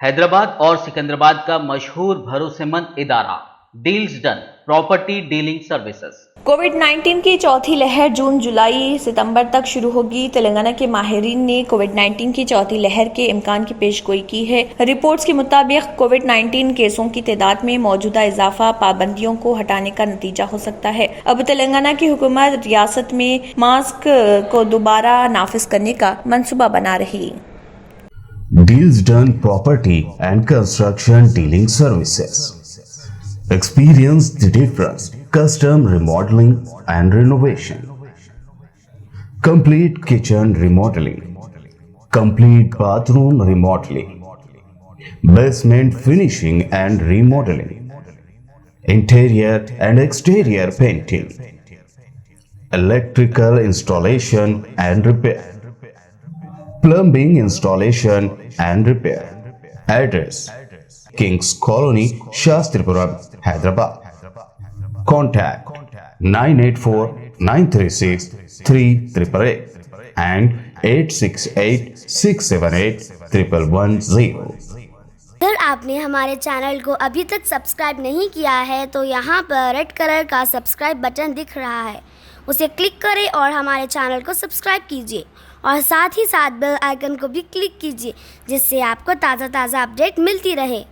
हैदराबाद और सिकंदराबाद का मशहूर भरोसेमंद इदारा deals done property dealing services. कोविड-19 की चौथी लहर जून, जुलाई, सितंबर तक शुरू होगी। तेलंगाना के माहिरीन ने कोविड-19 की चौथी लहर के इम्कान की पेशगोई की है। रिपोर्ट्स के मुताबिक कोविड-19 केसों की तादाद में मौजूदा इजाफा पाबंदियों को हटाने का नतीजा हो सकता है। अब तेलंगाना की हुकूमत रियासत में मास्क को दोबारा नाफिज करने का मंसूबा बना रही। Deals Done Property and Construction Dealing Services. Experience the difference. Custom remodeling and renovation. Complete kitchen remodeling. Complete bathroom remodeling. Basement finishing and remodeling. Interior and exterior painting. Electrical installation and repair. Plumbing installation and repair. Address: Kings Colony, Shastripuram, Hyderabad. Contact 984-936-3888 and 868-678-1110. अगर आपने हमारे channel को अभी तक subscribe नहीं किया है तो यहाँ पर रेड कलर का सब्सक्राइब बटन दिख रहा है, उसे क्लिक करें और हमारे चैनल को सब्सक्राइब कीजिए और साथ ही साथ बेल आइकन को भी क्लिक कीजिए, जिससे आपको ताज़ा अपडेट मिलती रहे।